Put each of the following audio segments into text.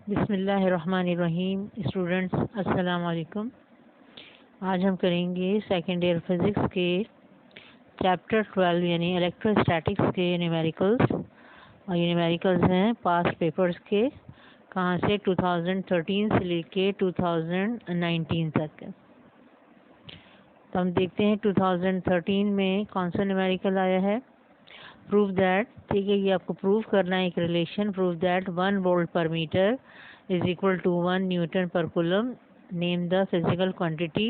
बिस्मिल्लाहिर्रहमानिर्रहीम। स्टूडेंट्स अस्सलाम वालेकुम। आज हम करेंगे सेकेंड ईयर फिज़िक्स के चैप्टर 12 यानी इलेक्ट्रोस्टैटिक्स के न्यूमेरिकल्स। और ये न्यूमेरिकल्स हैं पास्ट पेपर्स के, कहाँ से 2013 से लेके 2019 तक। तो हम देखते हैं 2013 में कौन सा न्यूमेरिकल आया है। प्रूव दैट, ठीक है, ये आपको प्रूव करना है एक relation. Prove that 1 volt per metre is equal to 1 newton per coulomb. Name the physical quantity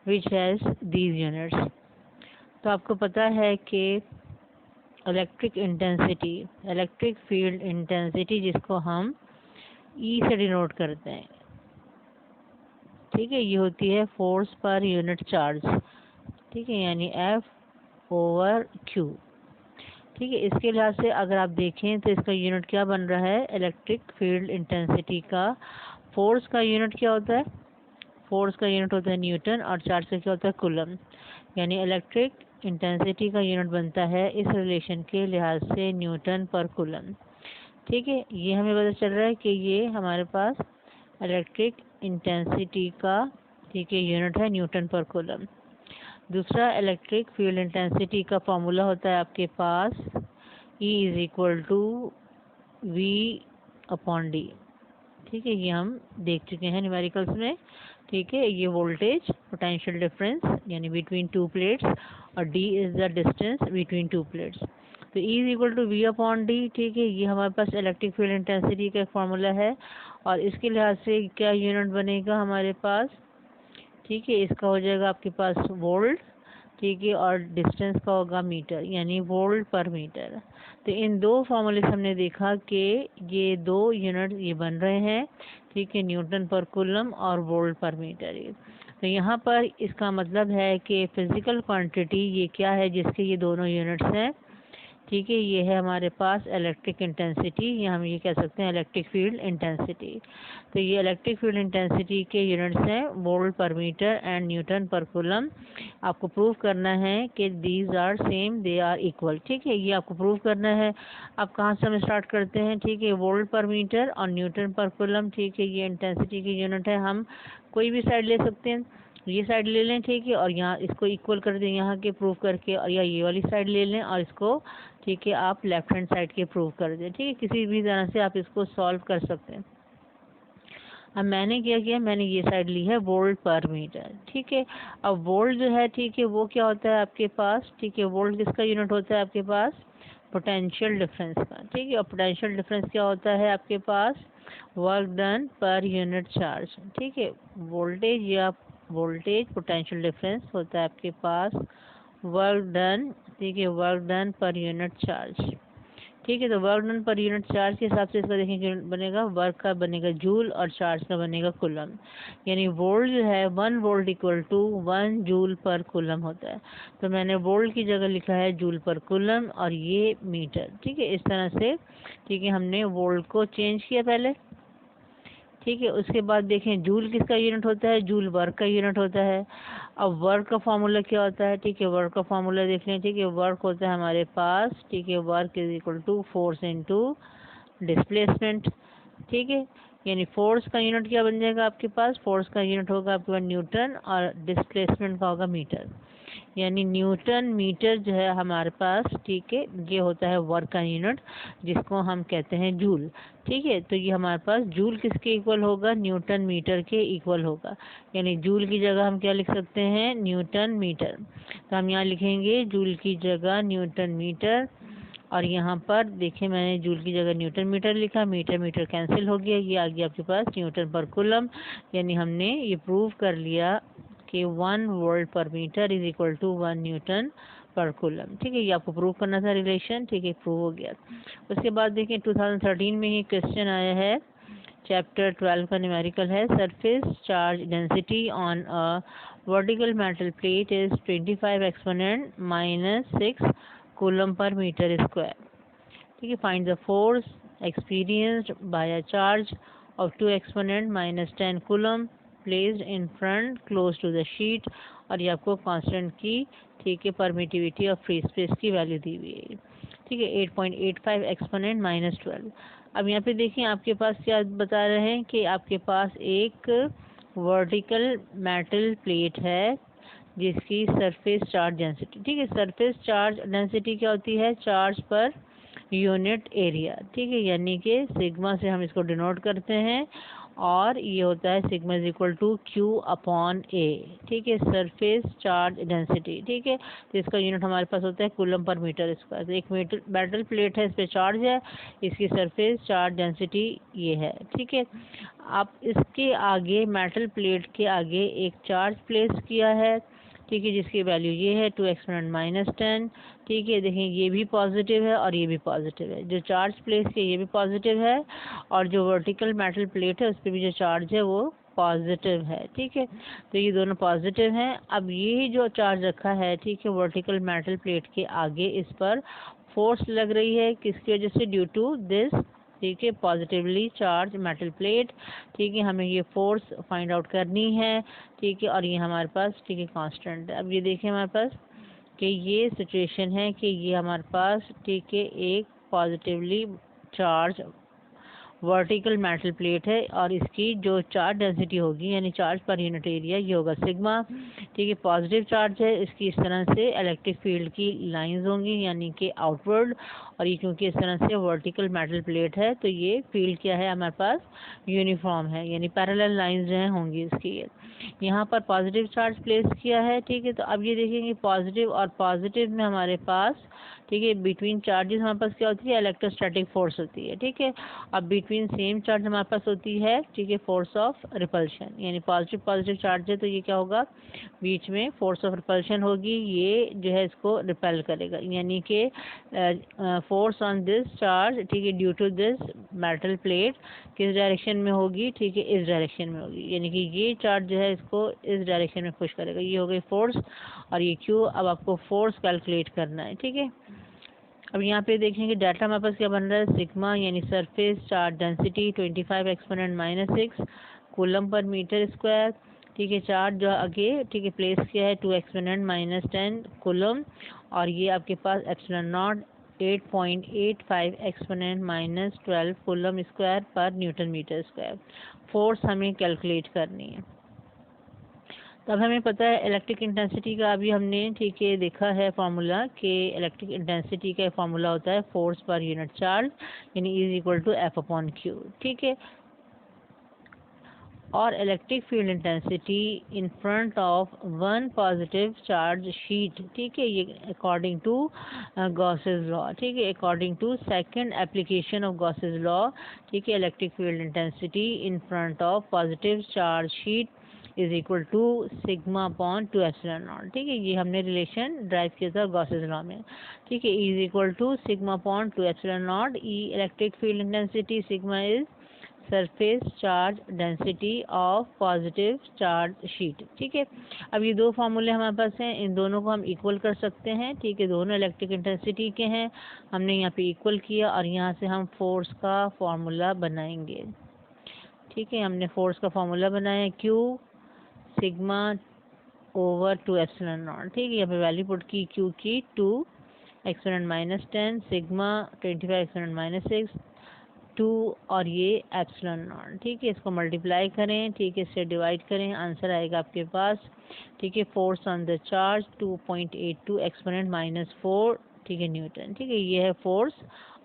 which has these units. तो आपको पता है कि electric intensity, electric field intensity, जिसको हम ई से डिनोट करते हैं, ठीक है, ये होती है फोर्स पर यूनिट चार्ज, ठीक है, यानी F/Q। ठीक है, इसके लिहाज से अगर आप देखें तो इसका यूनिट क्या बन रहा है, इलेक्ट्रिक फील्ड इंटेंसिटी का। फोर्स का यूनिट क्या होता है, फोर्स का यूनिट होता है न्यूटन, और चार्ज का क्या होता है, कूलम। यानी इलेक्ट्रिक इंटेंसिटी का यूनिट बनता है इस रिलेशन के लिहाज से न्यूटन पर कूलम। ठीक है, ये हमें पता चल रहा है कि ये हमारे पास इलेक्ट्रिक इंटेंसिटी का, ठीक है, यूनिट है न्यूटन पर कूलम। दूसरा, इलेक्ट्रिक फील्ड इंटेंसिटी का फॉर्मूला होता है आपके पास E is equal to V/D। ठीक है, ये हम देख चुके हैं न्यूमेरिकल्स में। ठीक है, ये वोल्टेज पोटेंशियल डिफरेंस यानी बिटवीन टू प्लेट्स, और D is the distance between two plates. तो E is equal to V/D। ठीक है, ये हमारे पास इलेक्ट्रिक फील्ड इंटेंसिटी का एक फॉर्मूला है, और इसके लिहाज से क्या यूनिट बनेगा हमारे पास, ठीक है, इसका हो जाएगा आपके पास वोल्ट, ठीक है, और डिस्टेंस का होगा मीटर, यानी वोल्ट पर मीटर। तो इन दो फॉर्मूले से हमने देखा कि ये दो यूनिट ये बन रहे हैं, ठीक है, न्यूटन पर कूलम और वोल्ट पर मीटर। तो यहाँ पर इसका मतलब है कि फिजिकल क्वांटिटी ये क्या है जिसके ये दोनों यूनिट्स हैं, ठीक है, ये है हमारे पास इलेक्ट्रिक इंटेंसिटी, या हम ये कह सकते हैं इलेक्ट्रिक फील्ड इंटेंसिटी। तो ये इलेक्ट्रिक फील्ड इंटेंसिटी के यूनिट्स हैं volt per metre and newton per coulomb. आपको प्रूव करना है कि these are same, they are equal. ठीक है, ये आपको प्रूव करना है। अब कहाँ से हम स्टार्ट करते हैं, ठीक है, वोल्ट पर मीटर और न्यूटन पर कूलम। ठीक है, ये इंटेंसिटी की यूनिट है। हम कोई भी साइड ले सकते हैं, ये साइड ले लें, ठीक है, और यहाँ इसको इक्वल कर दें यहाँ के प्रूव करके, और या ये वाली साइड ले लें और इसको, ठीक है, आप लेफ्ट हैंड साइड के प्रूव कर दें। ठीक है, किसी भी तरह से आप इसको सॉल्व कर सकते हैं। अब मैंने क्या किया, मैंने ये साइड ली है वोल्ट पर मीटर। ठीक है, अब वोल्ट जो है, ठीक है, वो क्या होता है आपके पास, ठीक है, वोल्ट किसका यूनिट होता है आपके पास, पोटेंशियल डिफरेंस का। ठीक है, और पोटेंशियल डिफरेंस क्या होता है आपके पास, work done per unit charge. ठीक है, वोल्टेज या वोल्टेज पोटेंशियल डिफरेंस होता है आपके पास वर्क डन, ठीक है, work done per unit charge. ठीक है, तो work done per unit charge के हिसाब से इसका देखेंगे बनेगा, वर्क का बनेगा जूल और चार्ज का बनेगा कूलम। यानी वोल्ट जो है 1 volt equal to 1 joule per coulomb होता है। तो मैंने वोल्ट की जगह लिखा है जूल पर कूलम, और ये मीटर। ठीक है, इस तरह से, ठीक है, हमने वोल्ट को चेंज किया पहले। ठीक है, उसके बाद देखें जूल किसका यूनिट होता है, जूल वर्क का यूनिट होता है। अब वर्क का फॉर्मूला क्या होता है, ठीक है, वर्क का फॉर्मूला देख लें। ठीक है, वर्क होता है हमारे पास, ठीक है, work is equal to force into displacement. ठीक है, यानी फोर्स का यूनिट क्या बन जाएगा आपके पास, फोर्स का यूनिट होगा आपके पास न्यूटन, और डिस्प्लेसमेंट का होगा मीटर। यानी न्यूटन मीटर जो है हमारे पास, ठीक है, ये होता है वर्क का यूनिट, जिसको हम कहते हैं जूल। ठीक है, तो ये हमारे पास जूल किसके इक्वल होगा, न्यूटन मीटर के इक्वल होगा। यानी जूल की जगह हम क्या लिख सकते हैं, न्यूटन मीटर। तो हम यहाँ लिखेंगे जूल की जगह न्यूटन मीटर, और यहाँ पर देखें मैंने जूल की जगह न्यूटन मीटर लिखा, मीटर मीटर कैंसिल हो गया, ये आ गया आपके पास न्यूटन पर कूलम। यानी हमने ये प्रूव कर लिया कि 1 volt per metre is equal to 1 newton per coulomb. ठीक है, ये आपको प्रूव करना था रिलेशन। ठीक है, प्रूव हो गया। उसके बाद देखें 2013 में ही क्वेश्चन आया है, चैप्टर 12 का न्यूमेरिकल है, surface charge density on a vertical metal plate is 25 exponent -6 coulomb per metre square. ठीक है, find the force experienced by a charge of 2 exponent -10 coulomb placed in front close to the sheet. और ये आपको constant की, ठीक है, permittivity और free space की वैल्यू दी हुई है। ठीक है, 8.85 एक्सपोनेंट -12। अब यहाँ पे देखिए आपके पास क्या बता रहे हैं कि आपके पास एक वर्टिकल मेटल प्लेट है जिसकी सरफेस चार्ज डेंसिटी, ठीक है, सरफेस चार्ज डेंसिटी क्या होती है, चार्ज पर यूनिट एरिया, ठीक है, यानी कि सिग्मा से हम इसको डिनोट करते हैं और ये होता है sigma is equal to Q upon A, ठीक है, सरफेस चार्ज डेंसिटी, ठीक है। तो इसका यूनिट हमारे पास होता है कूलम पर मीटर स्क्वायर। तो एक मेटल प्लेट है, इस पर चार्ज है, इसकी सरफेस चार्ज डेंसिटी ये है, ठीक है। आप इसके आगे मेटल प्लेट के आगे एक चार्ज प्लेस किया है, ठीक है, जिसकी वैल्यू ये है 2 एक्सपोनेंट -10, ठीक है। देखें ये भी पॉजिटिव है और ये भी पॉजिटिव है, जो चार्ज प्लेस किया ये भी पॉजिटिव है और जो वर्टिकल मेटल प्लेट है उस पर भी जो चार्ज है वो पॉजिटिव है, ठीक है। तो ये दोनों पॉजिटिव हैं। अब ये जो चार्ज रखा है, ठीक है, वर्टिकल मेटल प्लेट के आगे, इस पर फोर्स लग रही है, किसकी वजह से, ड्यू टू दिस, ठीक है, पॉजिटिवली चार्ज मेटल प्लेट, ठीक है। हमें ये फोर्स फाइंड आउट करनी है, ठीक है, और ये हमारे पास, ठीक है, कांस्टेंट है। अब ये देखें हमारे पास कि ये सिचुएशन है कि ये हमारे पास, ठीक है, एक positively charge vertical metal plate है और इसकी जो चार्ज डेंसिटी होगी यानी चार्ज पर यूनिट एरिया ये होगा सिग्मा, ठीक है। पॉजिटिव चार्ज है, इसकी इस तरह से इलेक्ट्रिक फील्ड की लाइंस होंगी यानी कि आउटवर्ड, और ये क्योंकि इस तरह से वर्टिकल मेटल प्लेट है तो ये फील्ड क्या है हमारे पास, यूनिफॉर्म है, यानी पैरेलल लाइंस जो हैं होंगी इसकी। यहाँ पर पॉजिटिव चार्ज प्लेस किया है, ठीक है। तो अब ये देखेंगे पॉजिटिव और पॉजिटिव में हमारे पास, ठीक है, बिटवीन चार्जेस हमारे पास क्या होती है, इलेक्ट्रोस्टैटिक फोर्स होती है, ठीक है। अब बिटवीन सेम चार्ज हमारे पास होती है, ठीक है, फोर्स ऑफ रिपल्शन, यानी पॉजिटिव पॉजिटिव चार्ज है तो ये क्या होगा, बीच में फोर्स ऑफ रिपल्शन होगी, ये जो है इसको रिपेल करेगा, यानी कि फोर्स ऑन दिस चार्ज, ठीक है, due to this metal plate किस डायरेक्शन में होगी, ठीक है, इस डायरेक्शन में होगी, यानी कि ये चार्ज जो है इसको इस डायरेक्शन में पुश करेगा, ये हो गई फोर्स और ये क्यू। अब आपको फोर्स कैलकुलेट करना है, ठीक है। अब यहाँ पे देखेंगे डाटा हमारे पास क्या बन रहा है, सिग्मा यानी surface charge density 25 exponent -6 coulomb per metre square, ठीक है। चार्ज जो आगे, ठीक है, प्लेस किया है 2 एक्सपोनेंट -10 कूलम और ये आपके पास epsilon naught 8.85 exponent -12 coulomb square per newton meter square. Force हमें कैलकुलेट करनी है। तब हमें पता है इलेक्ट्रिक इंटेंसिटी का, अभी हमने, ठीक है, देखा है फार्मूला कि इलेक्ट्रिक इंटेंसिटी का फार्मूला होता है फोर्स पर यूनिट चार्ज यानी is equal to F upon Q, ठीक है। और electric field intensity in front of one positive charge sheet, ठीक है, ये अकॉर्डिंग टू गॉसेस लॉ, ठीक है, according to second application of Gauss's law, ठीक है, electric field intensity in front of positive charge sheet is equal to sigma upon 2 epsilon naught, ठीक है। ये हमने रिलेशन ड्राइव किया था गॉसेस लॉ में, ठीक है, is equal to sigma upon 2 epsilon naught. E electric field intensity sigma is surface charge density of positive charge sheet, ठीक है। अब ये दो फार्मूले हमारे पास हैं, इन दोनों को हम इक्वल कर सकते हैं, ठीक है, दोनों इलेक्ट्रिक इंटेंसिटी के हैं, हमने यहाँ पे इक्वल किया और यहाँ से हम फोर्स का फार्मूला बनाएंगे, ठीक है। हमने फोर्स का फार्मूला बनाया Q sigma over 2 epsilon naught, ठीक है, यहाँ पे वैल्यू पुट की क्यू की 2 एक्सपोनेंट -10 सिग्मा 25 एक्सपोनेंट -6 2 और ये एप्सिलॉन नॉट, ठीक है। इसको मल्टीप्लाई करें, ठीक है, इससे डिवाइड करें, आंसर आएगा आपके पास, ठीक है, force on the charge 2.82 exponent -4, ठीक है, न्यूटन, ठीक है। ये है फोर्स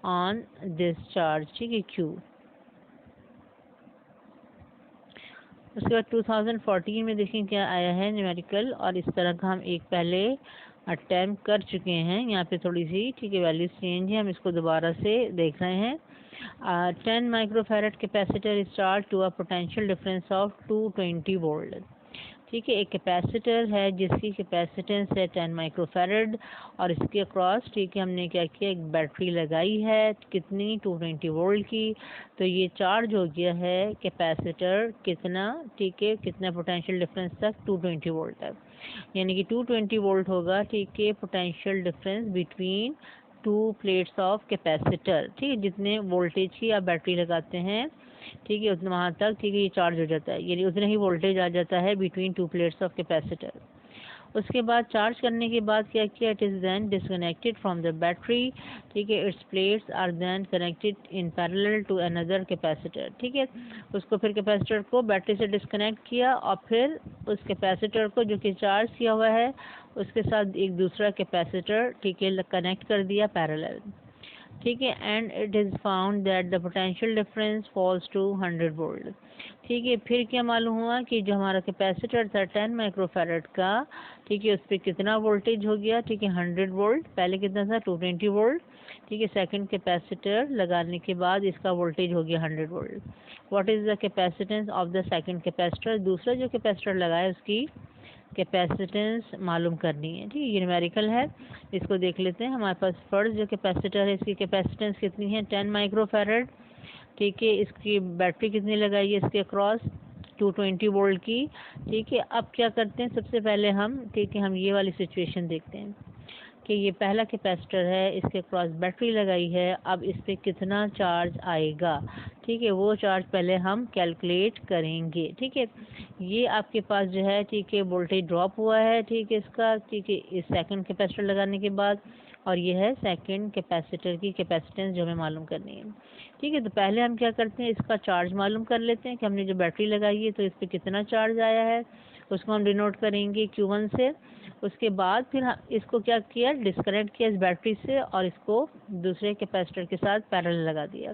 ऑन दिस चार्ज, ठीक है, क्यू। उसके बाद 2014 में देखें क्या आया है न्यूमेरिकल, और इस तरह का हम एक पहले अटैम्प्ट कर चुके हैं, यहाँ पे थोड़ी सी, ठीक है, वैल्यूज चेंज है, हम इसको दोबारा से देख रहे हैं। 10 microfarad capacitor is charge to a potential difference of 220 volt, ठीक है। एक कैपेसिटर है जिसकी कैपेसिटेंस है 10 माइक्रोफैरड और इसके अक्रॉस, ठीक है, हमने क्या किया, एक बैटरी लगाई है कितनी, 220 वोल्ट की। तो ये चार्ज हो गया है कैपेसिटर कितना, ठीक है, कितना पोटेंशियल डिफरेंस तक, 220 वोल्ट तक, यानी कि 220 वोल्ट होगा, ठीक है, potential difference between two plates of capacitor, ठीक है। जितने वोल्टेज की आप बैटरी लगाते हैं, ठीक है, उतना वहाँ तक, ठीक है, ये चार्ज हो जाता है, यानी उतना ही वोल्टेज आ जाता है between two plates of capacitor. उसके बाद चार्ज करने के बाद क्या किया, it is then disconnected from the battery, ठीक है, its plates are then connected in parallel to another capacitor, ठीक है, उसको फिर कैपेसिटर को बैटरी से डिस्कनेक्ट किया और फिर उस कैपेसिटर को जो कि चार्ज किया हुआ है उसके साथ एक दूसरा कैपेसिटर, ठीक है, कनेक्ट कर दिया पैरेलल, ठीक है, and it is found that the potential difference falls to 100 volt, ठीक है। फिर क्या मालूम हुआ कि जो हमारा कैपेसिटर था 10 माइक्रोफैरड का, ठीक है, उस पर कितना वोल्टेज हो गया, ठीक है, 100 वोल्ट, पहले कितना था 220 वोल्ट, ठीक है, सेकंड कैपेसिटर लगाने के बाद इसका वोल्टेज हो गया 100 volt. What is the capacitance of the second capacitor, दूसरा जो कैपेसिटर लगाया उसकी कैपेसिटेंस मालूम करनी है, ठीक है, ये न्यूमेरिकल है, इसको देख लेते हैं। हमारे पास फर्स्ट जो कैपेसिटर है इसकी कैपेसिटेंस कितनी है, 10 माइक्रोफैरड, ठीक है, इसकी बैटरी कितनी लगाई है इसके अक्रॉस 220 वोल्ट की, ठीक है। अब क्या करते हैं, सबसे पहले हम, ठीक है, हम ये वाली सिचुएशन देखते हैं कि ये पहला कैपेसिटर है, इसके क्रॉस बैटरी लगाई है, अब इस पर कितना चार्ज आएगा, ठीक है, वो चार्ज पहले हम कैलकुलेट करेंगे, ठीक है। ये आपके पास जो है, ठीक है, वोल्टेज ड्रॉप हुआ है, ठीक है, इसका, ठीक है, इस सेकंड कैपेसिटर लगाने के बाद, और ये है सेकंड कैपेसिटर की कैपेसिटेंस जो हमें मालूम करनी है, ठीक है। तो पहले हम क्या करते हैं, इसका चार्ज मालूम कर लेते हैं कि हमने जो बैटरी लगाई है तो इस पर कितना चार्ज आया है, उसको हम डिनोट करेंगे Q1 से। उसके बाद फिर इसको क्या किया, डिस्कनेक्ट किया इस बैटरी से और इसको दूसरे कैपेसिटर के साथ पैरेलल लगा दिया,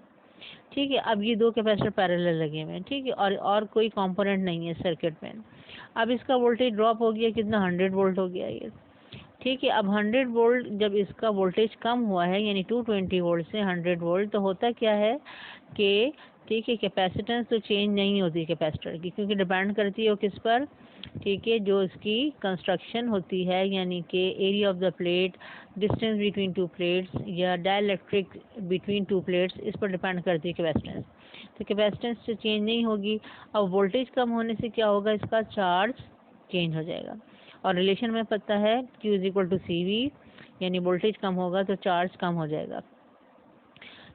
ठीक है। अब ये दो कैपेसिटर पैरेलल लगे हुए हैं, ठीक है, और कोई कंपोनेंट नहीं है सर्किट में। अब इसका वोल्टेज ड्रॉप हो गया, कितना 100 वोल्ट हो गया ये, ठीक है। अब 100 वोल्ट जब इसका वोल्टेज कम हुआ है यानी 220 वोल्ट से 100 वोल्ट, तो होता क्या है कि, ठीक है, कैपेसिटेंस तो चेंज नहीं होती कैपेसिटर की, क्योंकि डिपेंड करती है वो किस पर, ठीक है, जो इसकी कंस्ट्रक्शन होती है, यानी कि area of the plate, distance between two plates या डाइलेक्ट्रिक बिटवीन टू प्लेट्स, इस पर डिपेंड करती है कैपेसिटेंस। तो कैपेसिटेंस से चेंज नहीं होगी। अब वोल्टेज कम होने से क्या होगा, इसका चार्ज चेंज हो जाएगा, और रिलेशन में पता है Q is equal to CV, यानी वोल्टेज कम होगा तो चार्ज कम हो जाएगा।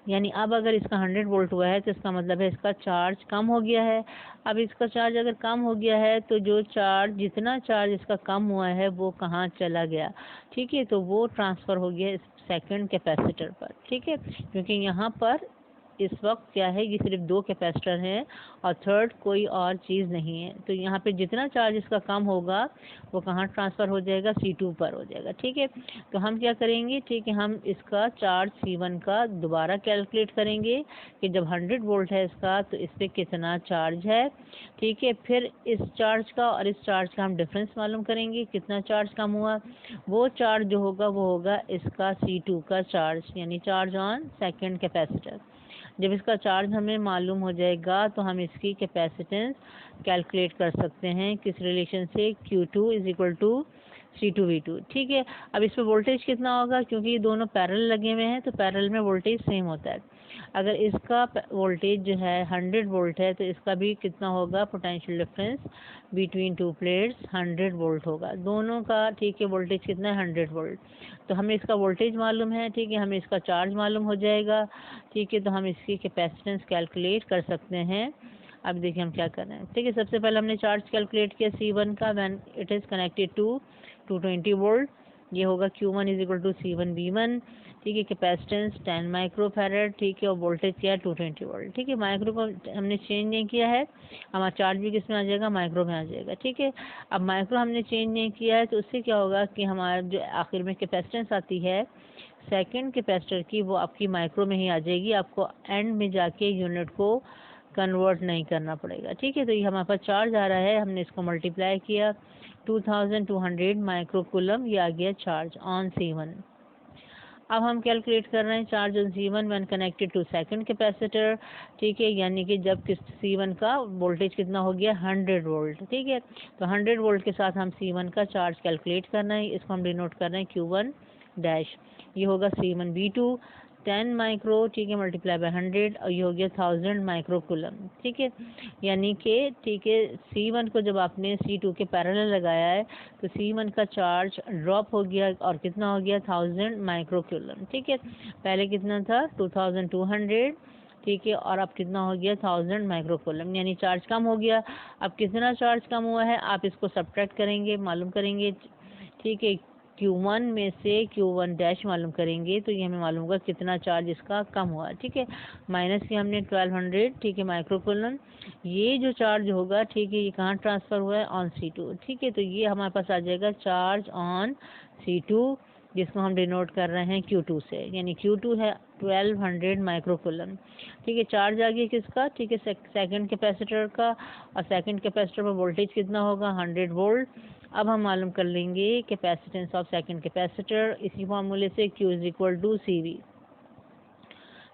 यानी अब अगर इसका 100 वोल्ट हुआ है तो इसका मतलब है इसका चार्ज कम हो गया है। अब इसका चार्ज अगर कम हो गया है तो जो चार्ज, जितना चार्ज इसका कम हुआ है वो कहाँ चला गया, ठीक है, तो वो ट्रांसफ़र हो गया सेकंड कैपेसिटर पर, ठीक है, क्योंकि यहाँ पर इस वक्त क्या है, ये सिर्फ दो कैपेसिटर हैं और थर्ड कोई और चीज़ नहीं है। तो यहाँ पे जितना चार्ज इसका कम होगा वो कहाँ ट्रांसफ़र हो जाएगा, C2 पर हो जाएगा, ठीक है। तो हम क्या करेंगे, ठीक है, हम इसका चार्ज C1 का दोबारा कैलकुलेट करेंगे कि जब 100 वोल्ट है इसका तो इस पर कितना चार्ज है, ठीक है। फिर इस चार्ज का और इस चार्ज का हम डिफरेंस मालूम करेंगे, कितना चार्ज कम हुआ, वो चार्ज जो होगा वो होगा इसका C2 का चार्ज, यानी चार्ज ऑन सेकेंड कैपेसिटर। जब इसका चार्ज हमें मालूम हो जाएगा तो हम इसकी कैपेसिटेंस कैलकुलेट कर सकते हैं, किस रिलेशन से, Q2 is equal to C2V2, ठीक है। अब इस पर वोल्टेज कितना होगा, क्योंकि ये दोनों पैरेलल लगे हुए हैं तो पैरेलल में वोल्टेज सेम होता है। अगर इसका वोल्टेज जो है 100 वोल्ट है तो इसका भी कितना होगा, potential difference between two plates 100 volt होगा दोनों का, ठीक है। वोल्टेज कितना है, 100 वोल्ट, तो हमें इसका वोल्टेज मालूम है, ठीक है, हमें इसका चार्ज मालूम हो जाएगा, ठीक है, तो हम इसकी कैपेसिटेंस कैलकुलेट कर सकते हैं। अब देखिए हम क्या कर रहे हैं, ठीक है। सबसे पहले हमने चार्ज कैलकुलेट किया C1 का, when it is connected to 220 volt, ये होगा Q1 is equal to C1V1, ठीक है। कैपेसिटेंस 10 माइक्रोफैरड, ठीक है, और वोल्टेज क्या है 220 वोल्ट, ठीक है। माइक्रो को हमने चेंज नहीं किया है, हमारा चार्ज भी किस में आ जाएगा, माइक्रो में आ जाएगा, ठीक है। अब माइक्रो हमने चेंज नहीं किया है तो उससे क्या होगा कि हमारा जो आखिर में कैपेसिटेंस आती है सेकंड कैपेसिटर की, वो आपकी माइक्रो में ही आ जाएगी, आपको एंड में जाके यूनिट को कन्वर्ट नहीं करना पड़ेगा, ठीक है। तो ये हमारे पास चार्ज आ रहा है, हमने इसको मल्टीप्लाई किया 2200 माइक्रोकूलम, ये आ गया चार्ज ऑन C1। अब हम कैलकुलेट कर रहे हैं charge on C1 when connected to second capacitor, ठीक है, यानी कि जब C1 का वोल्टेज कितना हो गया 100 वोल्ट, ठीक है। तो 100 वोल्ट के साथ हम C1 का चार्ज कैलकुलेट करना है, इसको हम डिनोट कर रहे हैं Q1 डैश, ये होगा C1V2 10 माइक्रो, ठीक है, मल्टीप्लाई बाय 100, और ये हो गया 1000 माइक्रोकूलम, ठीक है। यानी कि, ठीक है, C1 को जब आपने C2 के पैरेलल लगाया है तो C1 का चार्ज ड्रॉप हो गया और कितना हो गया 1000 माइक्रोकूलम, ठीक है। पहले कितना था 2200, ठीक है, और अब कितना हो गया 1000 माइक्रोकूलम, यानी चार्ज कम हो गया। अब कितना चार्ज कम हुआ है आप इसको सब्ट्रैक्ट करेंगे, मालूम करेंगे, ठीक है, Q1 में से Q1 डैश मालूम करेंगे तो ये हमें मालूम होगा कितना चार्ज इसका कम हुआ। ठीक है, माइनस किया हमने 1200, ठीक है, माइक्रोकूलम। ये जो चार्ज होगा, ठीक है, ये कहाँ ट्रांसफ़र हुआ है, ऑन C2। ठीक है, तो ये हमारे पास आ जाएगा चार्ज ऑन C2, जिसको हम डिनोट कर रहे हैं Q2 से, यानी Q2 है 1200 माइक्रोकूलम। ठीक है, चार्ज आ गया किसका, ठीक है, सेकंड कैपेसिटर का, और सेकंड कैपेसिटर पर वोल्टेज कितना होगा, 100 वोल्ट। अब हम मालूम कर लेंगे कैपेसिटेंस ऑफ सेकंड कैपेसिटर इसी फार्मूले से, Q is equal to CV।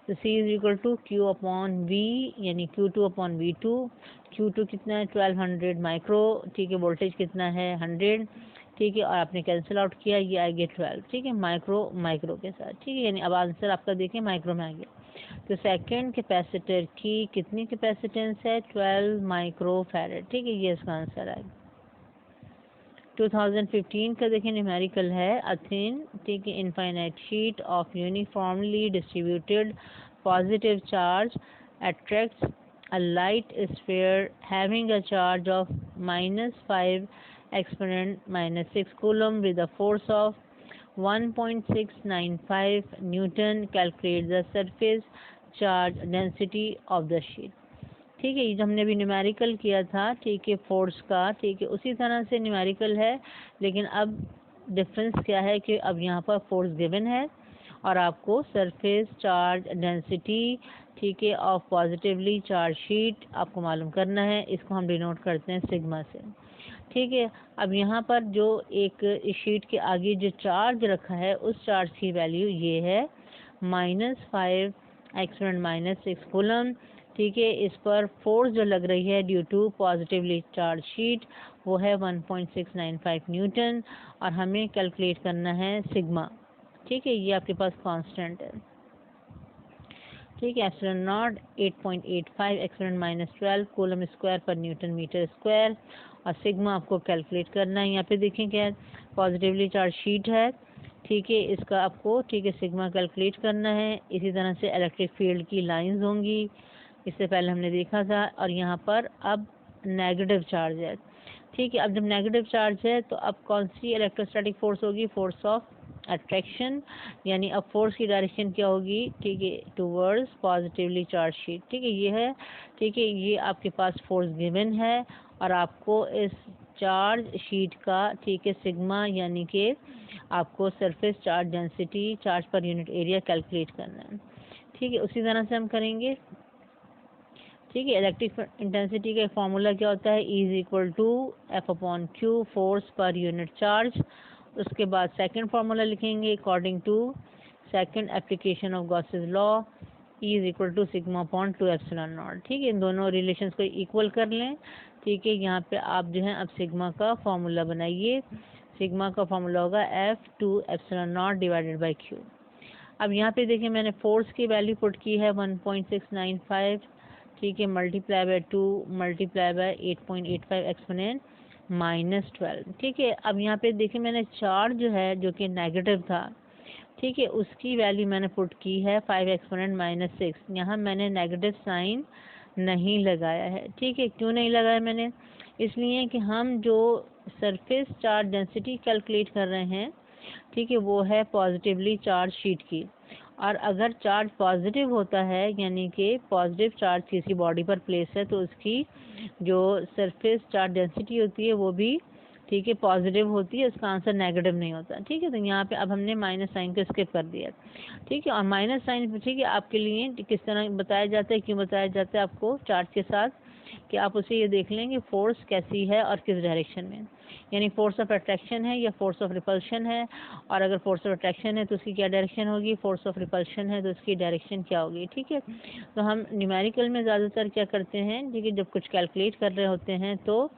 तो C is equal to Q upon V, यानी Q2 अपॉन V2। Q2 कितना है, 1200 माइक्रो। ठीक है, वोल्टेज कितना है, 100। ठीक है, और आपने कैंसिल आउट किया, ये आ गया 12। ठीक है, माइक्रो के साथ। ठीक है, यानी अब आंसर आपका देखें माइक्रो में आ गया। तो सेकंड कैपेसिटर की कितनी कैपेसिटेंस है, 12 माइक्रो फैरेड। ठीक है, ये इसका आंसर है। 2015 का देखें न्यूमेरिकल है, अ थिन, ठीक है, infinite sheet of uniformly distributed positive charge attracts a light sphere having a charge of -5 exponent -6 coulomb with a force of 1.695 Newton. Calculate the surface charge density of the sheet। ठीक है, ये जो हमने अभी numerical किया था, ठीक है, फोर्स का, ठीक है, उसी तरह से न्यूमेरिकल है, लेकिन अब डिफरेंस क्या है कि अब यहाँ पर फोर्स गिवन है और आपको सरफेस चार्ज डेंसिटी, ठीक है, ऑफ पॉजिटिवली चार्ज शीट आपको मालूम करना है। इसको हम डिनोट करते हैं सिग्मा से। ठीक है, अब यहाँ पर जो एक इस शीट के आगे जो चार्ज रखा है, उस चार्ज की वैल्यू ये है -5 एक्सपोनेंट -6 कूलम। ठीक है, इस पर फोर्स जो लग रही है due to positively charge sheet, वो है 1.695 न्यूटन, और हमें कैलकुलेट करना है सिग्मा। ठीक है, ये आपके पास कांस्टेंट है। ठीक है, epsilon naught 8.85 exponent -12 coulomb square per newton meter square, और सिग्मा आपको कैलकुलेट करना है। यहाँ पे देखें क्या है, पॉजिटिवली चार्ज शीट है। ठीक है, इसका आपको, ठीक है, सिग्मा कैलकुलेट करना है। इसी तरह से इलेक्ट्रिक फील्ड की लाइंस होंगी, इससे पहले हमने देखा था, और यहाँ पर अब नेगेटिव चार्ज है। ठीक है, अब जब नेगेटिव चार्ज है तो अब कौन सी इलेक्ट्रोस्टैटिक फोर्स होगी, फोर्स ऑफ अट्रैक्शन, यानी अब फोर्स की डायरेक्शन क्या होगी, ठीक है, टूवर्ड्स पॉजिटिवली चार्ज शीट। ठीक है, ये है, ठीक है, ये आपके पास फोर्स गिवन है, और आपको इस चार्ज शीट का, ठीक है, सिग्मा यानी कि आपको surface charge density, charge per unit area calculate करना है। ठीक है, उसी तरह से हम करेंगे। ठीक है, इलेक्ट्रिक इंटेंसिटी का फॉर्मूला क्या होता है, E is equal to F/Q, force per unit charge. उसके बाद सेकंड फार्मूला लिखेंगे according to second application of Gauss's law, E is equal to sigma upon 2 epsilon naught. ठीक है, इन दोनों रिलेशंस को इक्वल कर लें। ठीक है, यहाँ पे आप जो है अब सिग्मा का फॉर्मूला बनाइए। सिग्मा का फॉर्मूला होगा F2 epsilon not divided by Q। अब यहाँ पे देखिए मैंने फोर्स की वैल्यू पुट की है 1.695, ठीक है, multiply by 2 multiply by 8.85 exponent -12। ठीक है, अब यहाँ पे देखिए मैंने चार्ज जो है जो कि नेगेटिव था, ठीक है, उसकी वैल्यू मैंने पुट की है 5 एक्सपोनेंट -6। यहाँ मैंने नेगेटिव साइन नहीं लगाया है। ठीक है, क्यों नहीं लगाया मैंने, इसलिए कि हम जो सरफेस चार्ज डेंसिटी कैलकुलेट कर रहे हैं, ठीक है, वो है पॉजिटिवली चार्ज शीट की, और अगर चार्ज पॉजिटिव होता है, यानी कि पॉजिटिव चार्ज किसी बॉडी पर प्लेस है, तो उसकी जो सरफेस चार्ज डेंसिटी होती है वो भी, ठीक है, पॉजिटिव होती है, उसका आंसर नेगेटिव नहीं होता। ठीक है, तो यहाँ पे अब हमने माइनस साइन को स्किप कर दिया। ठीक है, और माइनस साइन, ठीक है, आपके लिए किस तरह बताया जाता है, क्यों बताया जाता है आपको चार्ज के साथ, कि आप उसे ये देख लेंगे फोर्स कैसी है और किस डायरेक्शन में, यानी फोर्स ऑफ अट्रैक्शन है या फोर्स ऑफ रिपल्शन है, और अगर फोर्स ऑफ अट्रैक्शन है तो उसकी क्या डायरेक्शन होगी, फोर्स ऑफ रिपल्शन है तो उसकी डायरेक्शन क्या होगी। ठीक है, तो हम न्यूमेरिकल में ज़्यादातर क्या करते हैं, ठीक है, जब कुछ कैलकुलेट कर रहे होते हैं तो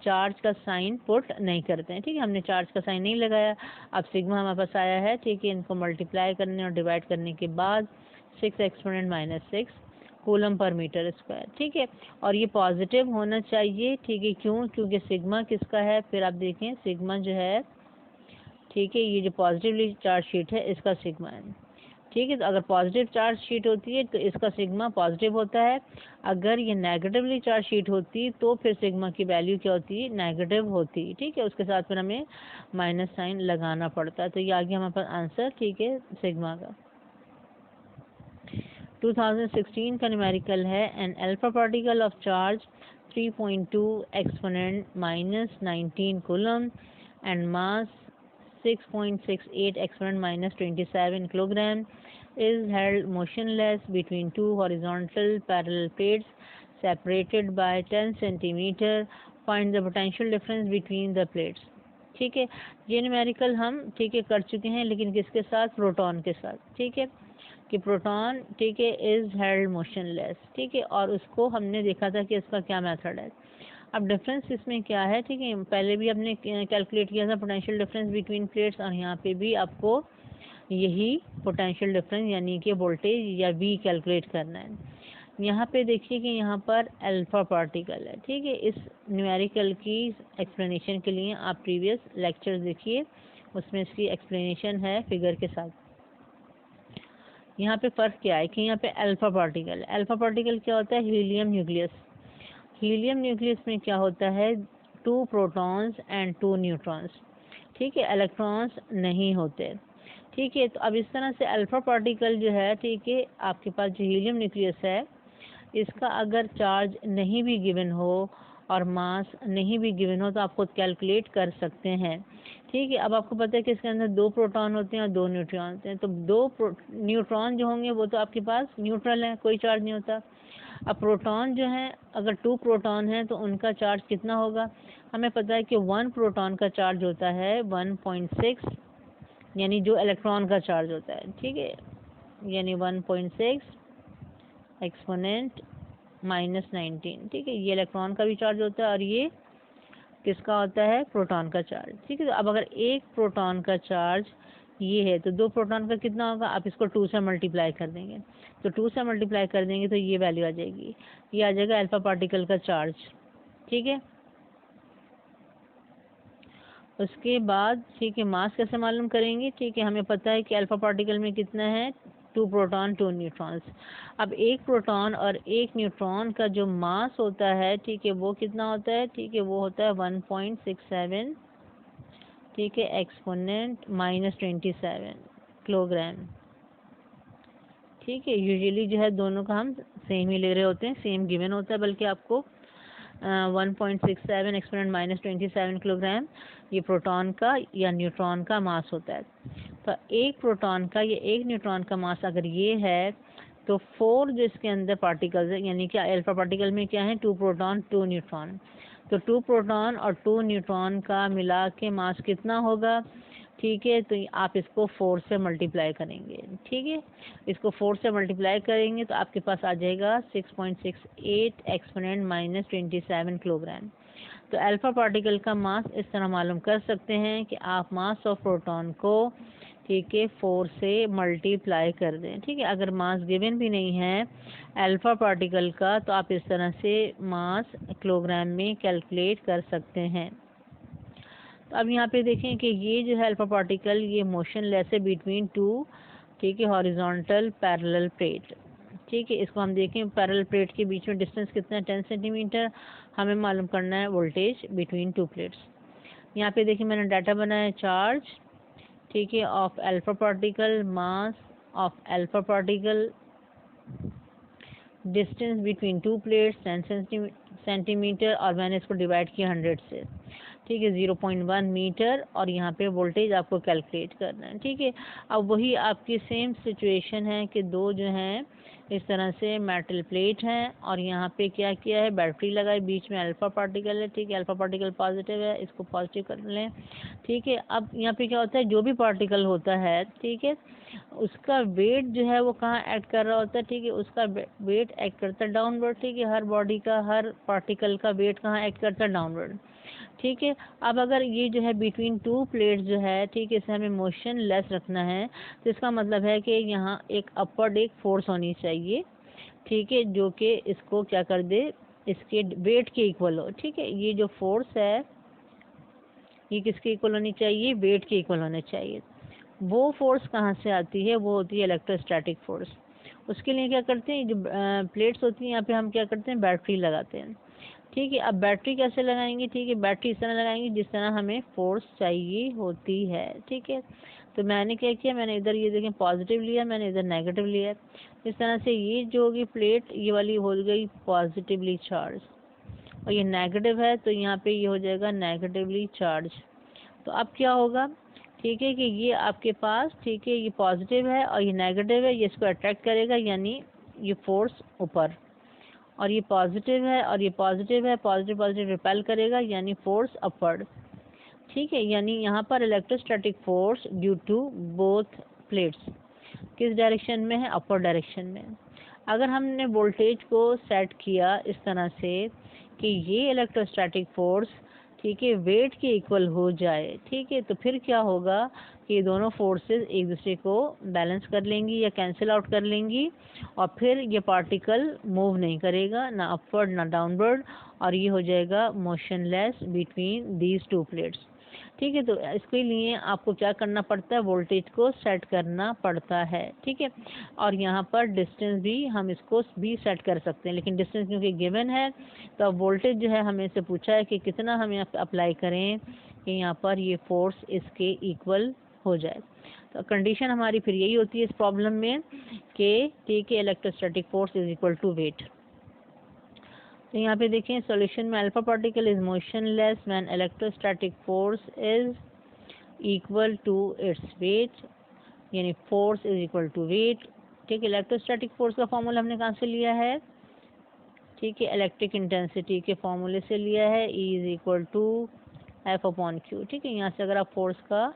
चार्ज का साइन पुट नहीं करते हैं। ठीक है, हमने चार्ज का साइन नहीं लगाया। अब सिग्मा हमारे पास आया है, ठीक है, इनको मल्टीप्लाई करने और डिवाइड करने के बाद 6 exponent -6 coulomb per metre square. ठीक है, और ये पॉजिटिव होना चाहिए। ठीक है, क्यों, क्योंकि सिग्मा किसका है, फिर आप देखें सिग्मा जो है, ठीक है, ये जो पॉजिटिवली चार्ज शीट है इसका सिग्मा है। ठीक है। तो अगर पॉजिटिव चार्ज शीट होती है तो इसका सिग्मा पॉजिटिव होता है, अगर ये नेगेटिवली चार्ज शीट होती तो फिर सिग्मा की वैल्यू क्या होती, नेगेटिव होती। ठीक है, उसके साथ फिर हमें माइनस साइन लगाना पड़ता है। तो ये आ गया हमारे पास आंसर, ठीक है, सिग्मा का। 2016 का न्यूमेरिकल है, an alpha particle of charge 3.2 exponent -19 coulomb and mass 6.68 exponent -27 kilogram is held motionless between two horizontal parallel plates separated by 10 centimeter. Find the potential difference between the plates. ठीक है, ये numerical हम ठीक है कर चुके हैं, लेकिन किसके साथ, प्रोटॉन के साथ। ठीक है, कि प्रोटॉन ठीक है इज हेल्ड मोशनलेस। ठीक है, और उसको हमने देखा था कि इसका क्या मेथड है। अब डिफरेंस इसमें क्या है, ठीक है, पहले भी हमने कैलकुलेट किया था पोटेंशियल डिफरेंस बिटवीन प्लेट्स, और यहाँ पे भी आपको यही पोटेंशियल डिफरेंस यानी कि वोल्टेज या वी कैलकुलेट करना है। यहाँ पे देखिए कि यहाँ पर अल्फा पार्टिकल है। ठीक है, इस न्यूमेरिकल की एक्सप्लेनेशन के लिए आप प्रीवियस लेक्चर देखिए, उसमें इसकी एक्सप्लेनेशन है फिगर के साथ। यहाँ पे फर्क क्या है कि यहाँ पे अल्फा पार्टिकल, अल्फा पार्टिकल क्या होता है, हीलियम न्यूक्लियस। हीलियम न्यूक्लियस में क्या होता है, 2 प्रोटॉन्स एंड 2 न्यूट्रॉन्स। ठीक है, इलेक्ट्रॉन्स नहीं होते। ठीक है, तो अब इस तरह से अल्फा पार्टिकल जो है, ठीक है, आपके पास जो हीलियम न्यूक्लियस है, इसका अगर चार्ज नहीं भी गिवन हो और मास नहीं भी गिवन हो तो आप खुद कैलकुलेट कर सकते हैं। ठीक है, अब आपको पता है कि इसके अंदर 2 प्रोटॉन होते हैं और 2 न्यूट्रॉन होते हैं। तो 2 न्यूट्रॉन जो होंगे वो तो आपके पास न्यूट्रल है, कोई चार्ज नहीं होता। अब प्रोटॉन जो है, अगर 2 प्रोटॉन हैं तो उनका चार्ज कितना होगा, हमें पता है कि 1 प्रोटॉन का चार्ज होता है 1.6, यानी जो इलेक्ट्रॉन का चार्ज होता है। ठीक है, यानी 1.6 एक्सपोनेंट -19। ठीक है, ये इलेक्ट्रॉन का भी चार्ज होता है और ये किसका होता है, प्रोटॉन का चार्ज। ठीक है, तो अब अगर एक प्रोटॉन का चार्ज ये है तो 2 प्रोटॉन का कितना होगा, आप इसको 2 से मल्टीप्लाई कर देंगे, तो 2 से मल्टीप्लाई कर देंगे तो ये वैल्यू आ जाएगी, ये आ जाएगा अल्फा पार्टिकल का चार्ज। ठीक है, उसके बाद ठीक है मास कैसे मालूम करेंगे। ठीक है, हमें पता है कि अल्फा पार्टिकल में कितना है, 2 प्रोटॉन 2 न्यूट्रॉन्स। अब एक प्रोटॉन और एक न्यूट्रॉन का जो मास होता है, ठीक है, वो कितना होता है, ठीक है, वो होता है 1.67, ठीक है, एक्सपोनेंट -27 किलोग्राम। ठीक है, यूजुअली जो है दोनों का हम सेम ही ले रहे होते हैं, सेम गिवन होता है, बल्कि आपको 1.67 एक्सपोनेंट -27 किलोग्राम ये प्रोटॉन का या न्यूट्रॉन का मास होता है। तो एक प्रोटॉन का या एक न्यूट्रॉन का मास अगर ये है तो 4 जो इसके अंदर पार्टिकल्स है, यानी कि अल्फा पार्टिकल में क्या है, 2 प्रोटॉन 2 न्यूट्रॉन, तो 2 प्रोटॉन और 2 न्यूट्रॉन का मिला के मास कितना होगा। ठीक है, तो आप इसको 4 से मल्टीप्लाई करेंगे। ठीक है, इसको 4 से मल्टीप्लाई करेंगे तो आपके पास आ जाएगा 6.68 एक्सपोनेंट -27 किलोग्राम। तो अल्फा पार्टिकल का मास इस तरह मालूम कर सकते हैं कि आप मास ऑफ प्रोटॉन को ठीक है 4 से मल्टीप्लाई कर दें। ठीक है, अगर मास गिवन भी नहीं है अल्फा पार्टिकल का तो आप इस तरह से मास किलोग्राम में कैलकुलेट कर सकते हैं। तो अब यहाँ पे देखें कि ये जो है अल्फा पार्टिकल ये मोशनलेस है बिटवीन 2 ठीक है हॉरिजॉन्टल पैरेलल प्लेट। ठीक है, इसको हम देखें पैरेलल प्लेट के बीच में डिस्टेंस कितना है, 10 सेंटीमीटर। हमें मालूम करना है वोल्टेज बिटवीन 2 प्लेट्स। यहाँ पे देखिए मैंने डाटा बनाया है, चार्ज ठीक है of alpha particle, mass of alpha particle, distance between 2 plates 10 centimetre, और मैंने इसको डिवाइड किया 100 से। ठीक है, 0.1 मीटर, और यहाँ पे वोल्टेज आपको कैलकुलेट करना है। ठीक है, अब वही आपकी सेम सिचुएशन है कि 2 जो हैं इस तरह से मेटल प्लेट हैं और यहाँ पे क्या किया है, बैटरी लगाई, बीच में अल्फा पार्टिकल है। ठीक है, अल्फा पार्टिकल पॉजिटिव है, इसको पॉजिटिव कर लें। ठीक है, अब यहाँ पे क्या होता है, जो भी पार्टिकल होता है ठीक है उसका वेट जो है वो कहाँ एक्ट कर रहा होता है। ठीक है, उसका वेट एक्ट करता है डाउनवर्ड। ठीक है, हर बॉडी का हर पार्टिकल का वेट कहाँ एक्ट करता है, डाउनवर्ड। ठीक है, अब अगर ये जो है बिटवीन 2 प्लेट्स जो है ठीक है इसे हमें मोशन लेस रखना है, तो इसका मतलब है कि यहाँ एक अपवर्ड एक फोर्स होनी चाहिए। ठीक है, जो कि इसको क्या कर दे, इसके वेट के इक्वल हो। ठीक है, ये जो फोर्स है ये किसके इक्वल होनी चाहिए, वेट के इक्वल होने चाहिए। वो फोर्स कहाँ से आती है, वो होती है इलेक्ट्रोस्टैटिक फोर्स। उसके लिए क्या करते हैं, जो प्लेट्स होती हैं यहाँ पे हम क्या करते हैं, बैटरी लगाते हैं। ठीक है, अब बैटरी कैसे लगाएंगे, ठीक है, बैटरी इस तरह लगाएंगे जिस तरह हमें फोर्स चाहिए होती है। ठीक है, तो मैंने क्या किया, मैंने इधर ये देखें पॉजिटिव लिया, मैंने इधर नेगेटिव लिया। इस तरह से ये जो होगी प्लेट, ये वाली हो गई पॉजिटिवली चार्ज, और ये नेगेटिव है तो यहाँ पे ये हो जाएगा नेगेटिवली चार्ज। तो अब क्या होगा, ठीक है, कि ये आपके पास, ठीक है, ये पॉजिटिव है और ये नेगेटिव है, ये इसको अट्रैक्ट करेगा, यानी ये फोर्स ऊपर, और ये पॉजिटिव है और ये पॉजिटिव है, पॉजिटिव पॉजिटिव रिपेल करेगा, यानी फोर्स अपवर्ड। ठीक है, यानी यहाँ पर electrostatic force due to both plates किस डायरेक्शन में है, अपर डायरेक्शन में। अगर हमने वोल्टेज को सेट किया इस तरह से कि ये इलेक्ट्रोस्टैटिक फोर्स, ठीक है, वेट के इक्वल हो जाए, ठीक है, तो फिर क्या होगा कि ये दोनों फोर्सेस एक दूसरे को बैलेंस कर लेंगी या कैंसिल आउट कर लेंगी, और फिर ये पार्टिकल मूव नहीं करेगा, ना अपवर्ड ना डाउनवर्ड, और ये हो जाएगा motionless between these two plates. ठीक है, तो इसके लिए आपको क्या करना पड़ता है, वोल्टेज को सेट करना पड़ता है। ठीक है, और यहाँ पर डिस्टेंस भी हम इसको भी सेट कर सकते हैं, लेकिन डिस्टेंस क्योंकि गिवन है तो अब वोल्टेज जो है हमें से पूछा है कि कितना हमें अप्लाई करें कि यहाँ पर ये फोर्स इसके इक्वल हो जाए। तो कंडीशन हमारी फिर यही होती है इस प्रॉब्लम में कि ठीक है, electrostatic force is equal to weight. तो यहाँ पे देखें सॉल्यूशन में alpha particle is motionless when electrostatic force is equal to its weight, यानी force is equal to weight. ठीक है, इलेक्ट्रोस्टैटिक फोर्स का फॉर्मूला हमने कहाँ से लिया है, ठीक है, इलेक्ट्रिक इंटेंसिटी के फॉर्मूले से लिया है, E is equal to F/Q। ठीक है, यहाँ से अगर आप फोर्स का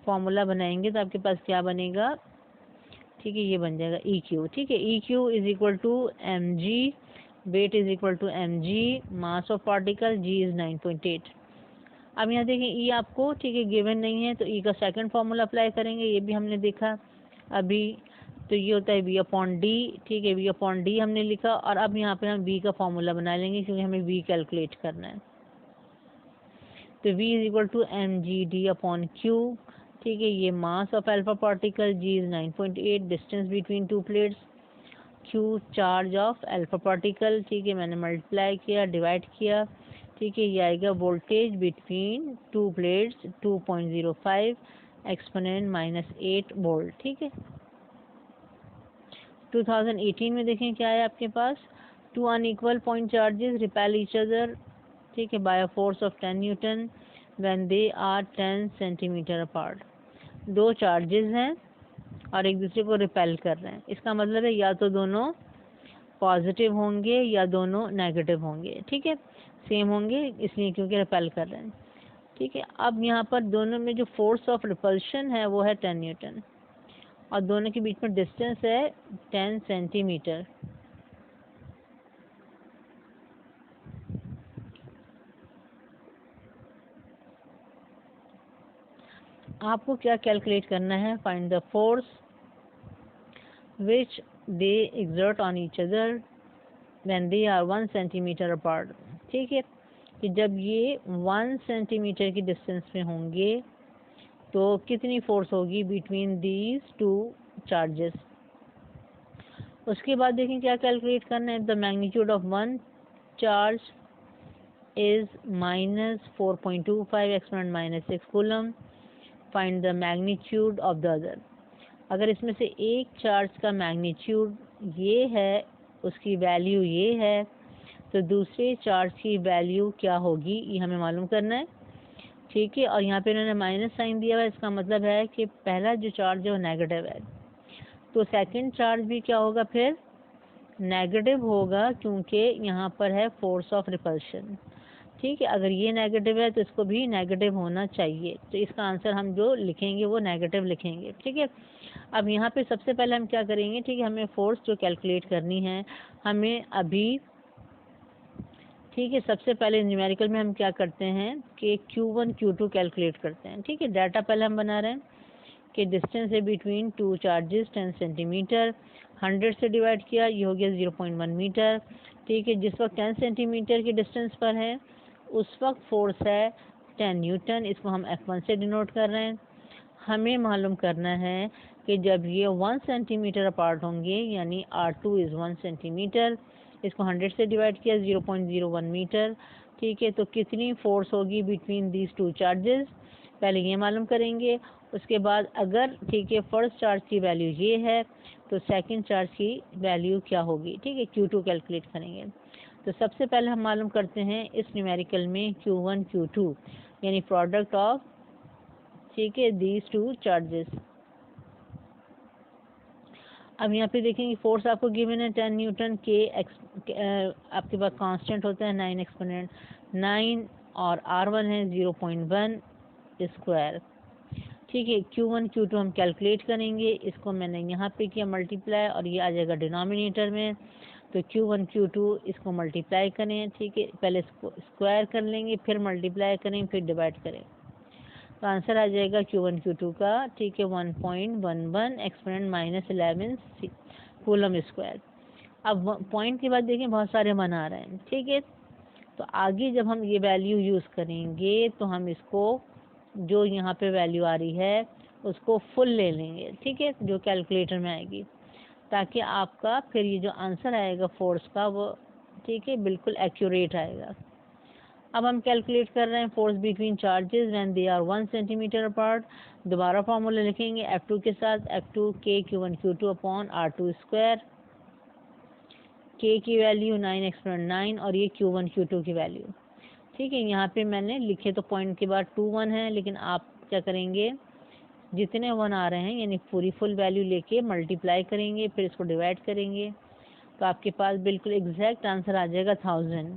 फॉर्मूला बनाएंगे तो आपके पास क्या बनेगा, ठीक है, ये बन जाएगा EQ। ठीक है, EQ is equal to mg, weight is equal to mg, mass of particle g is 9.8। अब यहाँ देखें E आपको, ठीक है, गिवन नहीं है, तो E का सेकंड फॉर्मूला अप्लाई करेंगे, ये भी हमने देखा अभी, तो ये होता है V/D। ठीक है, V/D हमने लिखा, और अब यहाँ पे हम V का फॉर्मूला बना लेंगे क्योंकि हमें V कैलकुलेट करना है। तो V is equal to mg/d/Q। ठीक है, ये mass of alpha particle, G is 9.8, distance between two plates, Q charge of alpha particle. ठीक है, मैंने मल्टीप्लाई किया, डिवाइड किया, ठीक है, ये आएगा voltage between two plates 2.05 exponent -8 volt. ठीक है, 2018 में देखें क्या है आपके पास, two unequal point charges repel each other, ठीक है, by a force of 10 newton when they are 10 centimeter apart. दो चार्जेस हैं और एक दूसरे को रिपेल कर रहे हैं, इसका मतलब है या तो दोनों पॉजिटिव होंगे या दोनों नेगेटिव होंगे। ठीक है, सेम होंगे इसलिए क्योंकि रिपेल कर रहे हैं। ठीक है, अब यहाँ पर दोनों में जो फोर्स ऑफ रिपल्शन है वो है 10 न्यूटन, और दोनों के बीच में डिस्टेंस है 10 सेंटीमीटर। आपको क्या कैलकुलेट करना है, find the force which they exert on each other when they are 1 centimetre apart. ठीक है, कि जब ये 1 सेंटीमीटर की डिस्टेंस में होंगे तो कितनी फोर्स होगी बिटवीन दीज टू चार्जेस। उसके बाद देखें क्या कैलकुलेट करना है, the magnitude of one charge is -4.25 exponent -6 coulomb, find the magnitude of the other. अगर इसमें से एक चार्ज का मैग्नीट्यूड ये है, उसकी वैल्यू ये है, तो दूसरे चार्ज की वैल्यू क्या होगी ये हमें मालूम करना है। ठीक है, और यहाँ पे इन्होंने माइनस साइन दिया हुआ है, इसका मतलब है कि पहला जो चार्ज है वो नेगेटिव है, तो सेकंड चार्ज भी क्या होगा, फिर नेगेटिव होगा, क्योंकि यहाँ पर है फोर्स ऑफ रिपल्शन। ठीक है, अगर ये नेगेटिव है तो इसको भी नेगेटिव होना चाहिए, तो इसका आंसर हम जो लिखेंगे वो नेगेटिव लिखेंगे। ठीक है, अब यहाँ पे सबसे पहले हम क्या करेंगे, ठीक है, हमें फोर्स जो कैलकुलेट करनी है हमें अभी, ठीक है, सबसे पहले न्यूमेरिकल में हम क्या करते हैं कि Q1 Q2 कैलकुलेट करते हैं। ठीक है, डाटा पहले हम बना रहे हैं कि डिस्टेंस है बिटवीन टू चार्जेस 10 सेंटीमीटर, 100 से डिवाइड किया, ये हो गया 0.1 मीटर। ठीक है, जिस वक्त 10 सेंटीमीटर की डिस्टेंस पर है उस वक्त फोर्स है 10 न्यूटन, इसको हम F1 से डिनोट कर रहे हैं। हमें मालूम करना है कि जब ये 1 सेंटीमीटर अपार्ट होंगे, यानी R2 इज़ 1 सेंटीमीटर, इसको 100 से डिवाइड किया 0.01 मीटर, ठीक है। तो कितनी फोर्स होगी बिटवीन दीज टू चार्जेस, पहले ये मालूम करेंगे। उसके बाद अगर, ठीक है, फर्स्ट चार्ज की वैल्यू ये है तो सेकंड चार्ज की वैल्यू क्या होगी, ठीक है, Q2 कैलकुलेट करेंगे। तो सबसे पहले हम मालूम करते हैं इस न्यूमेरिकल में Q1 Q2 यानी प्रोडक्ट ऑफ, ठीक है, दीज टू चार्जेस। अब यहाँ पे देखेंगे फोर्स आपको गिवन है 10 न्यूटन के आपके पास कांस्टेंट होता है 9 एक्सपोनेंट 9 और R1 है 0.1 स्क्वायर, ठीक है। Q1 Q2 हम कैलकुलेट करेंगे, इसको मैंने यहाँ पे किया मल्टीप्लाई और ये आ जाएगा डिनोमिनेटर में। तो Q1 Q2 इसको मल्टीप्लाई करें, ठीक है, पहले इसको स्क्वायर कर लेंगे, फिर मल्टीप्लाई करें, फिर डिवाइड करें, तो आंसर आ जाएगा Q1 Q2 का, ठीक है, 1.11 एक्सपोनेंट -11 कूलम स्क्वायर। अब पॉइंट के बाद देखें बहुत सारे मान आ रहे हैं, ठीक है। तो आगे जब हम ये वैल्यू यूज़ करेंगे तो हम इसको, जो यहाँ पे वैल्यू आ रही है उसको फुल ले लेंगे, ठीक है, जो कैलकुलेटर में आएगी, ताकि आपका फिर ये जो आंसर आएगा फोर्स का वो, ठीक है, बिल्कुल एक्यूरेट आएगा। अब हम कैलकुलेट कर रहे हैं force between charges when they are 1 centimetre apart. दोबारा फॉर्मूला लिखेंगे F2 के साथ, F2 K Q1 Q2 upon R2 square, K की वैल्यू 9 एक्सपोनेंट 9 और ये Q1 Q2 की वैल्यू, ठीक है। यहाँ पे मैंने लिखे तो पॉइंट के बाद 2 1 है, लेकिन आप क्या करेंगे, जितने 1 आ रहे हैं यानी पूरी फुल वैल्यू लेके मल्टीप्लाई करेंगे, फिर इसको डिवाइड करेंगे, तो आपके पास बिल्कुल एग्जैक्ट आंसर आ जाएगा 1000,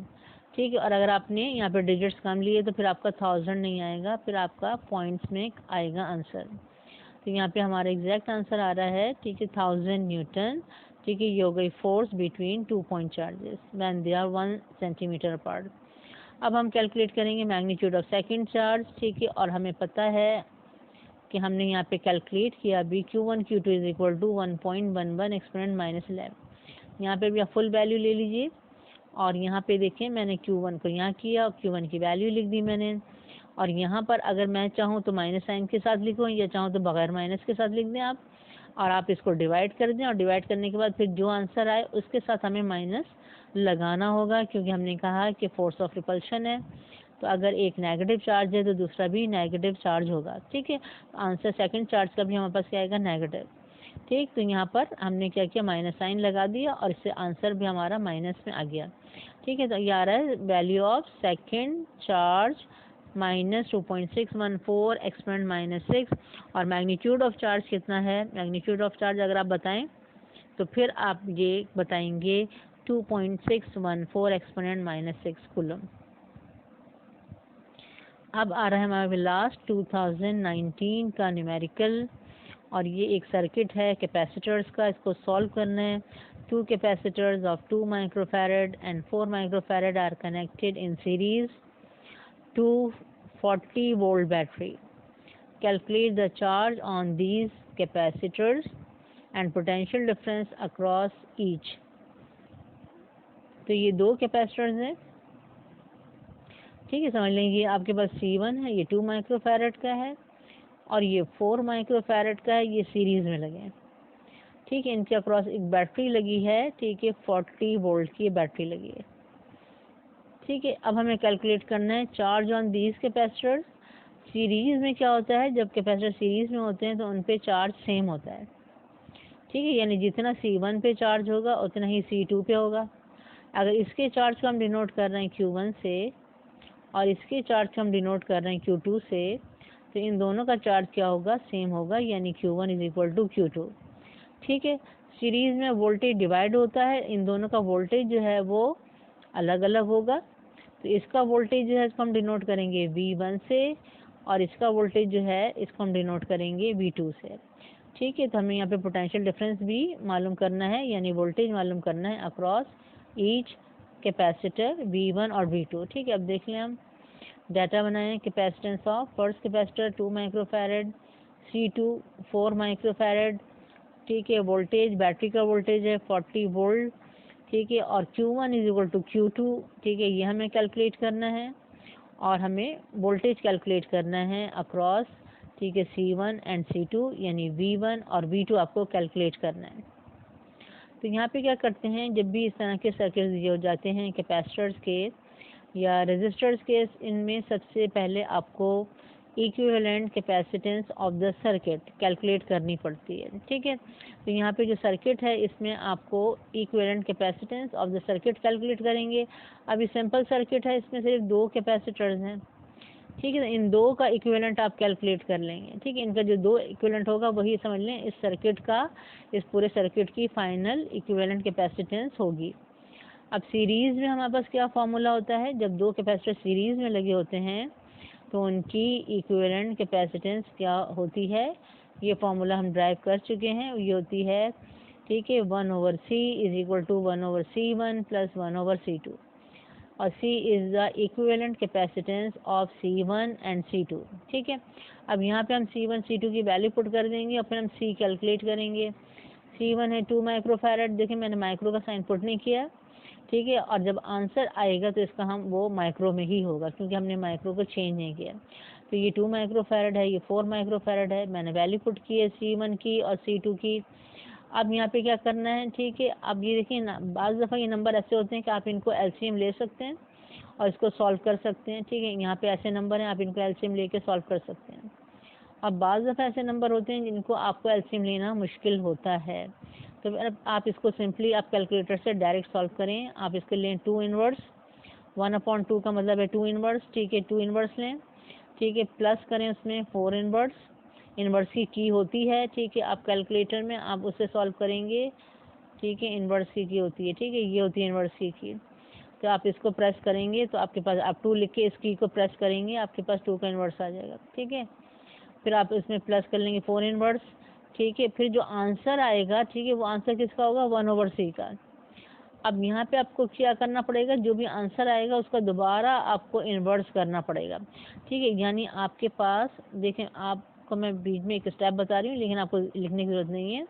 ठीक है। और अगर आपने यहाँ पे डिजिट्स कम लिए तो फिर आपका 1000 नहीं आएगा, फिर आपका पॉइंट्स में आएगा आंसर। तो यहाँ पे हमारा एग्जैक्ट आंसर आ रहा है, ठीक है, 1000 न्यूटन, ठीक है। ये हो गई force between 2 point charges when they are 1 centimetre apart. अब हम कैलकुलेट करेंगे मैग्नीट्यूड ऑफ सेकंड चार्ज, ठीक है। और हमें पता है कि हमने यहाँ पे कैलकुलेट किया अभी Q1 Q2 is equal to 1.11 exponent -11। यहाँ पे भी आप फुल वैल्यू ले लीजिए और यहाँ पे देखें मैंने Q1 को यहाँ किया और Q1 की वैल्यू लिख दी मैंने, और यहाँ पर अगर मैं चाहूँ तो माइनस साइन के साथ लिखूँ या चाहूँ तो बगैर माइनस के साथ लिख दें आप, और आप इसको डिवाइड कर दें, और डिवाइड करने के बाद फिर जो आंसर आए उसके साथ हमें माइनस लगाना होगा, क्योंकि हमने कहा कि फोर्स ऑफ रिपल्शन है, तो अगर एक नेगेटिव चार्ज है तो दूसरा भी नेगेटिव चार्ज होगा, ठीक है। आंसर सेकंड चार्ज का भी हमारे पास क्या आएगा, नेगेटिव, ठीक। तो यहाँ पर हमने क्या किया, माइनस साइन लगा दिया और इससे आंसर भी हमारा माइनस में आ गया, ठीक है। तो ये आ रहा है value of second charge -2.614 exponent -6, और मैग्नीट्यूड ऑफ चार्ज कितना है, मैग्नीट्यूड ऑफ चार्ज अगर आप बताएं तो फिर आप ये बताएंगे 2.614 एक्सपोनेंट -6 कूलम। अब आ रहा है हमारे लास्ट 2019 का न्यूमेरिकल, और ये एक सर्किट है कैपेसिटर्स का, इसको सॉल्व करना है। 2 capacitors of 2 microfarad and 4 microfarad are connected in series to 40 volt battery. Calculate the charge on these capacitors and potential difference across each. तो ये 2 कैपेसिटर्स हैं, ठीक है। समझ लेंगे आपके पास C1 है, ये 2 माइक्रोफैरड का है, और ये 4 माइक्रोफैरड का है, ये सीरीज में लगे हैं, ठीक है। इनके अक्रॉस एक बैटरी लगी है, ठीक है, 40 वोल्ट की बैटरी लगी है, ठीक है। अब हमें कैलकुलेट करना है charge on these capacitors. Series में क्या होता है, जब कैपेसिटर सीरीज में होते हैं तो उन पे चार्ज सेम होता है, ठीक है, यानी जितना C1 पे चार्ज होगा उतना ही C2 पे होगा। अगर इसके चार्ज को हम डिनोट कर रहे हैं Q1 से और इसके चार्ज को हम डिनोट कर रहे हैं Q2 से, तो इन दोनों का चार्ज क्या होगा, सेम होगा, यानी Q1 is equal to Q2, ठीक है। सीरीज में वोल्टेज डिवाइड होता है, इन दोनों का वोल्टेज जो है वो अलग अलग होगा, तो इसका वोल्टेज जो है इसको हम डिनोट करेंगे V1 से, और इसका वोल्टेज जो है इसको हम डिनोट करेंगे V2 से, ठीक है। तो हमें यहाँ पे पोटेंशियल डिफरेंस भी मालूम करना है, यानी वोल्टेज मालूम करना है अक्रॉस ईच कैपेसिटर V1 और V2, ठीक है। अब देख लें हम डाटा बनाएं, capacitance of first capacitor 2 microfarad, C2 4 microfarad, ठीक है। वोल्टेज बैटरी का वोल्टेज है 40 वोल्ट, ठीक है, और Q1 is equal to Q2, ठीक है, ये हमें कैलकुलेट करना है, और हमें वोल्टेज कैलकुलेट करना है अक्रॉस, ठीक है, C1 एंड C2 यानी V1 और V2 आपको कैलकुलेट करना है। तो यहाँ पे क्या करते हैं, जब भी इस तरह के सर्किट दिए हो जाते हैं कैपेसिटर्स के या रेजिस्टर्स के, इनमें सबसे पहले आपको equivalent capacitance of the circuit calculate करनी पड़ती है। ठीक है, तो यहाँ पे जो सर्किट है इसमें आपको equivalent capacitance of the circuit calculate करेंगे। अभी सिंपल सर्किट है, इसमें सिर्फ 2 कैपेसिटर्स हैं। ठीक है, इन 2 का इक्विवेलेंट आप कैलकुलेट कर लेंगे। ठीक है, इनका जो 2 इक्विवेलेंट होगा वही समझ लें इस सर्किट का, इस पूरे सर्किट की फाइनल इक्विवेलेंट कैपेसिटेंस होगी। अब सीरीज़ में हमारे पास क्या फार्मूला होता है, जब 2 कैपेसिटर सीरीज़ में लगे होते हैं तो उनकी इक्विवेलेंट कैपेसिटेंस क्या होती है, ये फार्मूला हम ड्राइव कर चुके हैं। ये होती है, ठीक है, 1/C is equal to 1/C1 plus 1/C2, और C is the equivalent capacitance of C1 and C2। ठीक है, अब यहाँ पे हम C1 C2 की वैल्यू पुट कर देंगे और फिर हम C कैलकुलेट करेंगे। C1 है 2 माइक्रोफैरड, देखिए मैंने माइक्रो का साइन पुट नहीं किया। ठीक है, और जब आंसर आएगा तो इसका हम वो माइक्रो में ही होगा क्योंकि हमने माइक्रो को चेंज नहीं किया। तो ये 2 माइक्रोफैरड है, ये 4 माइक्रोफैरड है, मैंने वैल्यू पुट की है C1 की और C2 की। अब यहाँ पे क्या करना है, ठीक है, अब ये देखिए ना, बाज़ दफ़ा ये नंबर ऐसे होते हैं कि आप इनको एलसीएम ले सकते हैं और इसको सॉल्व कर सकते हैं। ठीक है, यहाँ पे ऐसे नंबर हैं, आप इनको एलसीएम लेके सॉल्व कर सकते हैं। अब बाज़ दफ़ा ऐसे नंबर होते हैं जिनको आपको एलसीएम लेना मुश्किल होता है, तो आप इसको सिंपली आप कैलकुलेटर से डायरेक्ट सॉल्व करें। आप इसके लें 2 इनवर्स, 1/2 का मतलब है 2 इनवर्स। ठीक है, 2 इनवर्स लें। ठीक है, प्लस करें उसमें 4 इनवर्स, इनवर्स की होती है। ठीक है, आप कैलकुलेटर में आप उससे सॉल्व करेंगे। ठीक है, इनवर्स की होती है। ठीक है, ये होती है इनवर्स की। तो आप इसको प्रेस करेंगे तो आपके पास, आप 2 लिख के इस की को प्रेस करेंगे, आपके पास 2 का इनवर्स आ जाएगा। ठीक है, फिर आप इसमें प्लस कर लेंगे 4 इनवर्स। ठीक है, फिर जो आंसर आएगा, ठीक है, वो आंसर किसका होगा, 1/C का। अब यहाँ पे आपको क्या करना पड़ेगा, जो भी आंसर आएगा उसका दोबारा आपको इन्वर्स करना पड़ेगा। ठीक है, यानी आपके पास, देखें आपको मैं बीच में एक स्टेप बता रही हूँ लेकिन आपको लिखने की ज़रूरत नहीं है।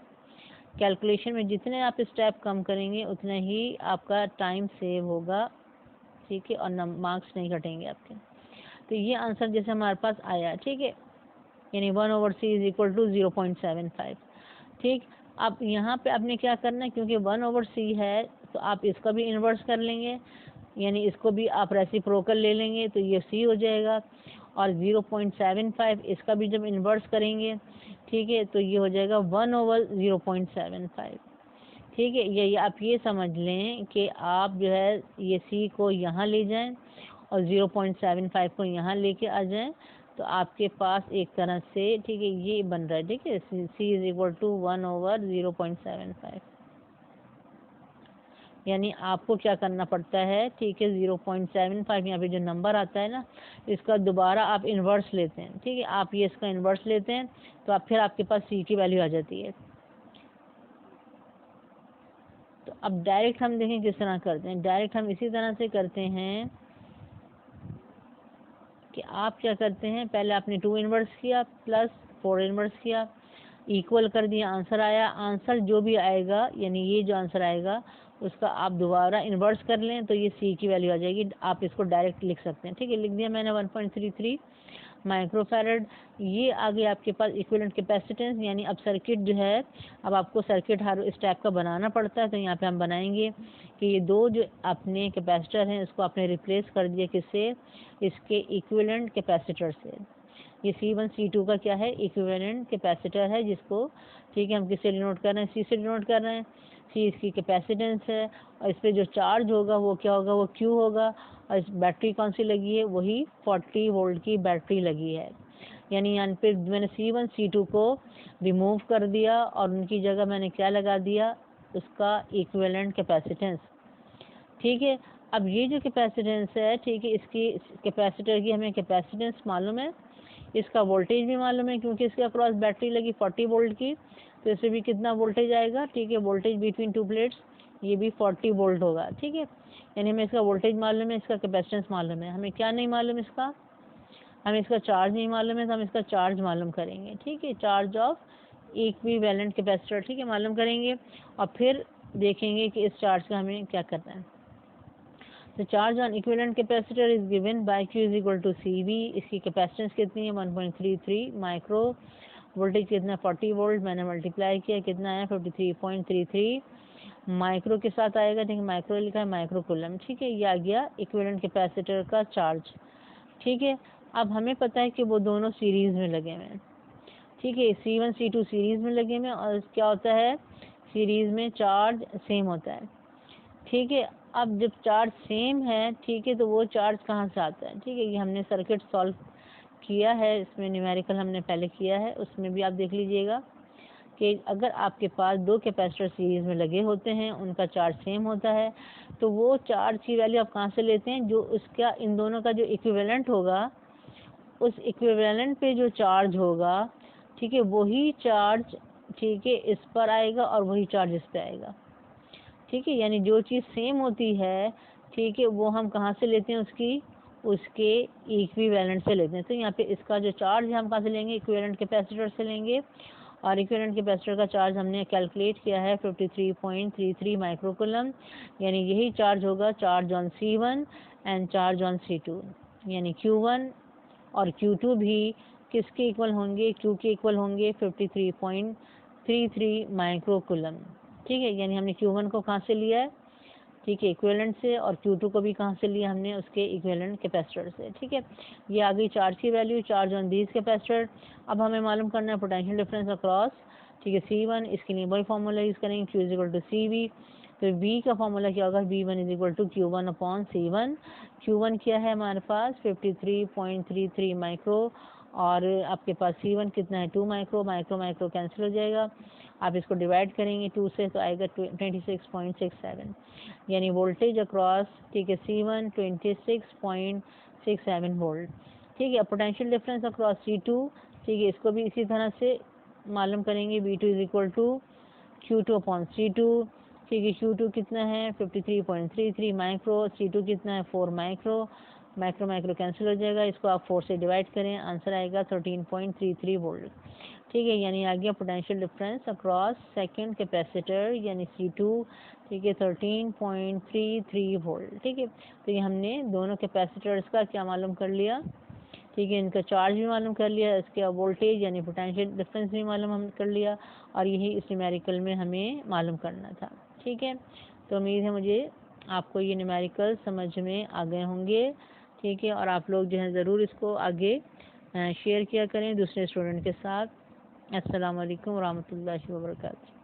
कैलकुलेशन में जितने आप स्टेप कम करेंगे उतना ही आपका टाइम सेव होगा। ठीक है, और मार्क्स नहीं घटेंगे आपके। तो ये आंसर जैसे हमारे पास आया, ठीक है, यानी 1/C इज इक्वल टू 0.75। ठीक, अब यहाँ पे आपने क्या करना है, क्योंकि 1/C है तो आप इसका भी इन्वर्स कर लेंगे, यानी इसको भी आप रेसिप्रोकल ले लेंगे तो ये C हो जाएगा, और 0.75 इसका भी जब इन्वर्स करेंगे, ठीक है, तो ये हो जाएगा 1/0.75। ठीक है, ये आप ये समझ लें कि आप जो है ये C को यहाँ ले जाएं और 0.75 को यहाँ लेके आ जाएं, तो आपके पास एक तरह से, ठीक है, ये बन रहा है। ठीक है, C इज इक्वल टू 1/0.75, यानी आपको क्या करना पड़ता है, ठीक है, 0.75 यहाँ पे जो नंबर आता है ना, इसका दोबारा आप इन्वर्स लेते हैं। ठीक है, आप ये इसका इन्वर्स लेते हैं तो आप फिर आपके पास C की वैल्यू आ जाती है। तो अब डायरेक्ट हम देखें किस तरह करते हैं। डायरेक्ट हम इसी तरह से करते हैं कि आप क्या करते हैं, पहले आपने 2 इनवर्स किया प्लस 4 इनवर्स किया, इक्वल कर दिया, आंसर आया। आंसर जो भी आएगा, यानी ये जो आंसर आएगा उसका आप दोबारा इन्वर्स कर लें तो ये C की वैल्यू आ जाएगी। आप इसको डायरेक्ट लिख सकते हैं। ठीक है, लिख दिया मैंने 1.33 माइक्रोफैरड। ये आगे आपके पास इक्विवेलेंट कैपेसिटेंस, यानी अब सर्किट जो है, अब आपको सर्किट हर इस टाइप का बनाना पड़ता है। तो यहाँ पे हम बनाएंगे कि ये 2 जो अपने कैपेसिटर हैं इसको आपने रिप्लेस कर दिया किससे, इसके इक्विवेलेंट कैपेसिटर से। ये C1 C2 का क्या है, इक्विवेलेंट कैपेसिटर है, जिसको, ठीक है, हम किससे डिनोट कर रहे हैं, C से डिनोट कर रहे हैं। C इसकी कैपेसिटेंस है और इस पर जो चार्ज होगा वो क्या होगा, वो Q होगा। और इस बैटरी कौन सी लगी है, वही 40 वोल्ट की बैटरी लगी है। यानी यहाँ पे मैंने C1 C2 को रिमूव कर दिया और उनकी जगह मैंने क्या लगा दिया, उसका इक्विवेलेंट कैपेसिटेंस। ठीक है, अब ये जो कैपेसिटेंस है, ठीक है, इसकी कैपेसिटर की हमें कैपेसिटेंस मालूम है, इसका वोल्टेज भी मालूम है क्योंकि इसके अक्रॉस बैटरी लगी 40 वोल्ट की, तो इसमें भी कितना वोल्टेज आएगा। ठीक है, वोल्टेज बिटवीन 2 प्लेट्स, ये भी 40 वोल्ट होगा। ठीक है, यानी हमें इसका वोल्टेज मालूम है, इसका कैपेसिटेंस मालूम है, हमें क्या नहीं मालूम, इसका हमें इसका चार्ज नहीं मालूम है, तो हम इसका चार्ज मालूम करेंगे। ठीक है, चार्ज ऑफ इक्विवेलेंट कैपेसिटर, ठीक है, मालूम करेंगे और फिर देखेंगे कि इस चार्ज का हमें क्या करना है। तो charge on equivalent capacitor is given by Q is equal to CV। इसकी कैपेसिटेंस कितनी है 1.33 माइक्रो, वोल्टेज कितना 40 वोल्ट, मैंने मल्टीप्लाई किया कितना है 53.33 माइक्रो के साथ आएगा, ठीक है, माइक्रो लिखा है माइक्रो कूलम, ठीक है। ये आ गया इक्विवेलेंट कैपेसिटर का चार्ज, ठीक है। अब हमें पता है कि वो दोनों सीरीज में लगे हुए हैं, ठीक है, C1 C2 सीरीज में लगे हुए हैं और क्या होता है सीरीज में चार्ज सेम होता है, ठीक है। अब जब चार्ज सेम है, ठीक है, तो वो चार्ज कहाँ से आता है, ठीक है। ये हमने सर्किट सॉल्व किया है, इसमें न्यूमेरिकल हमने पहले किया है, उसमें भी आप देख लीजिएगा कि अगर आपके पास दो कैपेसिटर सीरीज में लगे होते हैं, उनका चार्ज सेम होता है, तो वो चार्ज की वैल्यू आप कहाँ से लेते हैं, जो उसका इन दोनों का जो इक्विवेलेंट होगा, उस इक्विवेलेंट पे जो चार्ज होगा, ठीक है, वही चार्ज, ठीक है, इस पर आएगा और वही चार्ज इस पे आएगा, ठीक है। यानी जो चीज़ सेम होती है, ठीक है, वो हम कहाँ से लेते हैं उसके इक्विवेलेंट से लेते हैं। तो यहाँ पे इसका जो चार्ज है हम कहाँ से लेंगे, इक्विवेलेंट कैपेसिटर से लेंगे, और इक्विवेलेंट कैपेसिटर का चार्ज हमने कैलकुलेट किया है 53.33 माइक्रोकूलम, यानी यही चार्ज होगा charge on C1 and charge on C2, यानी Q1 और Q2 भी किसके इक्वल होंगे, Q के इक्वल होंगे 53.33 माइक्रोकूलम, ठीक है। यानी हमने Q1 को कहाँ से लिया है, ठीक है, इक्विवेलेंट से, और Q2 को भी कहाँ से लिया हमने, उसके इक्विवेलेंट कैपेसिटर से, ठीक है। ये आ गई चार्ज की value, charge on these capacitor. अब हमें मालूम करना है पोटेंशियल डिफरेंस अक्रॉस, ठीक है, C1, इसके लिए वही फॉर्मूला यूज़ करेंगे Q is equal to CV। तो V का फॉर्मूला क्या होगा, V1 is equal to Q1 upon C1। Q1 क्या है हमारे पास 53.33 माइक्रो, और आपके पास C1 कितना है 2 माइक्रो, माइक्रो माइक्रो कैंसिल हो जाएगा, आप इसको डिवाइड करेंगे 2 से तो आएगा 26.67, यानी वोल्टेज अक्रॉस, ठीक है, C1 26.67 वोल्ट, ठीक है। पोटेंशियल डिफरेंस अक्रॉस C2, ठीक है, इसको भी इसी तरह से मालूम करेंगे, V2 is equal to Q2 upon C2, ठीक है। Q2 कितना है 53.33 माइक्रो, C2 कितना है 4 माइक्रो, माइक्रो माइक्रो कैंसिल हो जाएगा, इसको आप 4 से डिवाइड करें, आंसर आएगा 13.33 वोल्ट, ठीक है। यानी आ गया potential difference across second capacitor यानी C2, ठीक है, 13.33 वोल्ट, ठीक है। तो ये हमने दोनों कैपेसिटर्स का क्या मालूम कर लिया, ठीक है, इनका चार्ज भी मालूम कर लिया, इसके वोल्टेज यानी पोटेंशियल डिफरेंस भी मालूम हम कर लिया, और यही इस न्यूमेरिकल में हमें मालूम करना था, ठीक है। तो उम्मीद है मुझे आपको ये न्यूमेरिकल समझ में आ गए होंगे, ठीक है, और आप लोग जो है ज़रूर इसको आगे शेयर किया करें दूसरे स्टूडेंट के साथ। अस्सलाम वालेकुम रहमतुल्लाहि व बरकातहू।